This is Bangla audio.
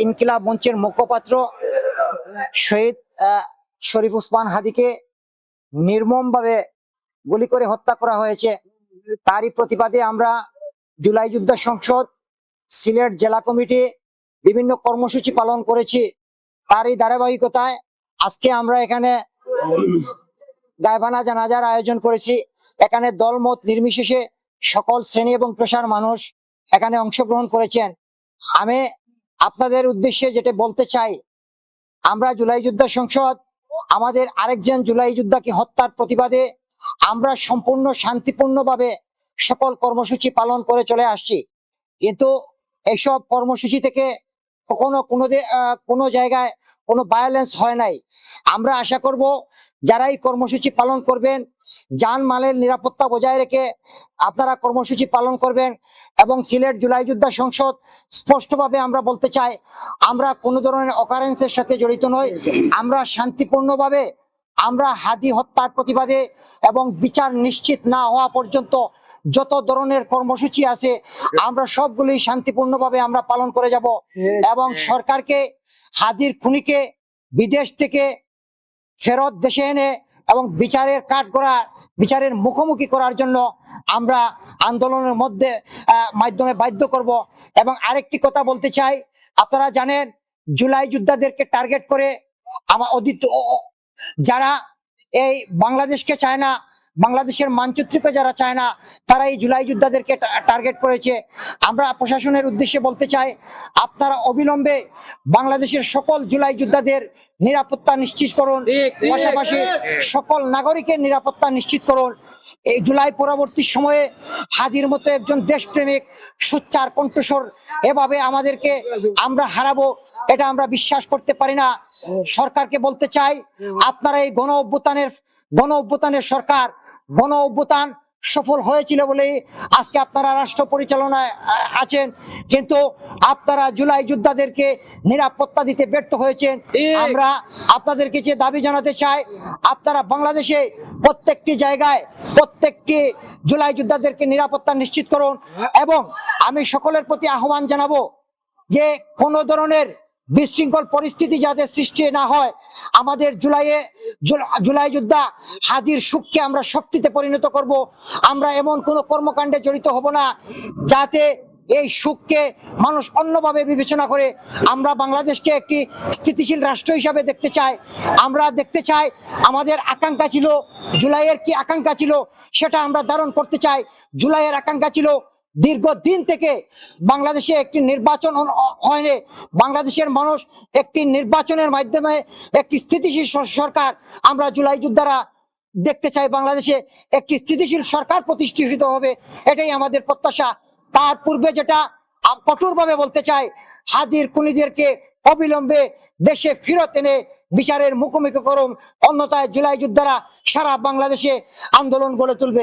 ইনকিলাব মঞ্চের মুখপাত্র শহীদ শরীফ ওসমান হাদিকে নির্মমভাবে গুলি করে হত্যা করা হয়েছে। তারই প্রতিবাদে আমরা জুলাই যোদ্ধা সংসদ সিলেট জেলা কমিটি বিভিন্ন কর্মসূচি পালন করেছি। তারই ধারাবাহিকতায় আজকে আমরা এখানে গায়বানা জানাজার আয়োজন করেছি। এখানে দলমত নির্বিশেষে সকল শ্রেণী এবং পেশার মানুষ এখানে অংশগ্রহণ করেছেন। আমি আপনাদের উদ্দেশ্যে যেটা বলতে চাই, আমরা জুলাই যোদ্ধা সংসদ আমাদের আরেকজন জুলাই যোদ্ধাকে হত্যার প্রতিবাদে আমরা সম্পূর্ণ শান্তিপূর্ণভাবে সকল কর্মসূচি পালন করে চলে আসছি। কিন্তু এইসব কর্মসূচি থেকে কখনো কোনো জায়গায় কোনো ভায়োলেন্স হয় নাই। আমরা আশা করব যারা এই কর্মসূচি পালন করবেন জানমালের নিরাপত্তা বজায় রেখে আপনারা কর্মসূচি পালন করবেন। এবং সিলেট জুলাই যোদ্ধা সংসদ স্পষ্টভাবে আমরা বলতে চাই, আমরা কোনো ধরনের অকারেন্সের সাথে জড়িত নই। আমরা শান্তিপূর্ণভাবে আমরা হাদি হত্যার প্রতিবাদে এবং বিচার নিশ্চিত না হওয়া পর্যন্ত যত ধরনের কর্মসূচি আছে আমরা সবগুলি শান্তিপূর্ণভাবে আমরা পালন করে যাব। এবং সরকারকে হাদির খুনিকে বিদেশ থেকে ফেরত দেশে এনে এবং বিচারের মুখোমুখি করার জন্য আমরা আন্দোলনের মাধ্যমে বাধ্য করব। এবং আরেকটি কথা বলতে চাই, আপনারা জানেন জুলাই যোদ্ধাদেরকে টার্গেট করে যারা এই বাংলাদেশকে চায় না, বাংলাদেশের মানচিত্রকে যারা চায় না, তারা এই জুলাই যোদ্ধাদেরকে টার্গেট করেছে। আমরা প্রশাসনের উদ্দেশ্যে বলতে চাই, আপনারা অবিলম্বে বাংলাদেশের সকল জুলাই যোদ্ধাদের নিরাপত্তা নিশ্চিত করুন, পাশাপাশি সকল নাগরিকের নিরাপত্তা নিশ্চিত করুন। এই জুলাই পরবর্তী সময়ে হাদির মতো একজন দেশপ্রেমিক সোচ্চার কণ্ঠস্বর এভাবে আমাদেরকে আমরা হারাবো, এটা আমরা বিশ্বাস করতে পারি না। সরকারকে বলতে চাই, আপনারা এই গণ অভ্যুত্থানের সরকার, গণ অভ্যুত্থান সফল হয়েছিল বলে আজকে আপনারা রাষ্ট্র পরিচালনায় আছেন, কিন্তু আপনারা জুলাই যোদ্ধাদেরকে নিরাপত্তা দিতে ব্যর্থ হয়েছেন। আমরা আপনাদেরকে যে দাবি জানাতে চাই, আপনারা বাংলাদেশে প্রত্যেকটি জায়গায় প্রত্যেকটি জুলাই যোদ্ধাদেরকে নিরাপত্তা নিশ্চিত করুন। এবং আমি সকলের প্রতি আহ্বান জানাবো যে কোনো ধরনের বিশৃঙ্খল পরিস্থিতি যাতে সৃষ্টি না হয়। আমাদের জুলাই যোদ্ধা হাদির সুখকে আমরা শক্তিতে পরিণত করব। আমরা এমন কোনো কর্মকাণ্ডে জড়িত হব না যাতে এই সুখকে মানুষ অন্যভাবে বিবেচনা করে। আমরা বাংলাদেশকে একটি স্থিতিশীল রাষ্ট্র হিসাবে দেখতে চাই। আমরা দেখতে চাই আমাদের আকাঙ্ক্ষা ছিল, জুলাইয়ের কি আকাঙ্ক্ষা ছিল সেটা আমরা ধারণ করতে চাই। জুলাইয়ের আকাঙ্ক্ষা ছিল দীর্ঘদিন থেকে বাংলাদেশে একটি নির্বাচন হয়নি, বাংলাদেশের মানুষ একটি নির্বাচনের মাধ্যমে একটি স্থিতিশীল সরকার আমরা জুলাই যোদ্ধারা দেখতে চাই। বাংলাদেশে একটি স্থিতিশীল সরকার প্রতিষ্ঠিত হবে, এটাই আমাদের প্রত্যাশা। তার পূর্বে যেটা কঠোরভাবে বলতে চাই, হাদির খুনিদেরকে অবিলম্বে দেশে ফেরত এনে বিচারের মুখোমুখি করুন, অন্যথায় জুলাই যোদ্ধারা সারা বাংলাদেশে আন্দোলন গড়ে তুলবে।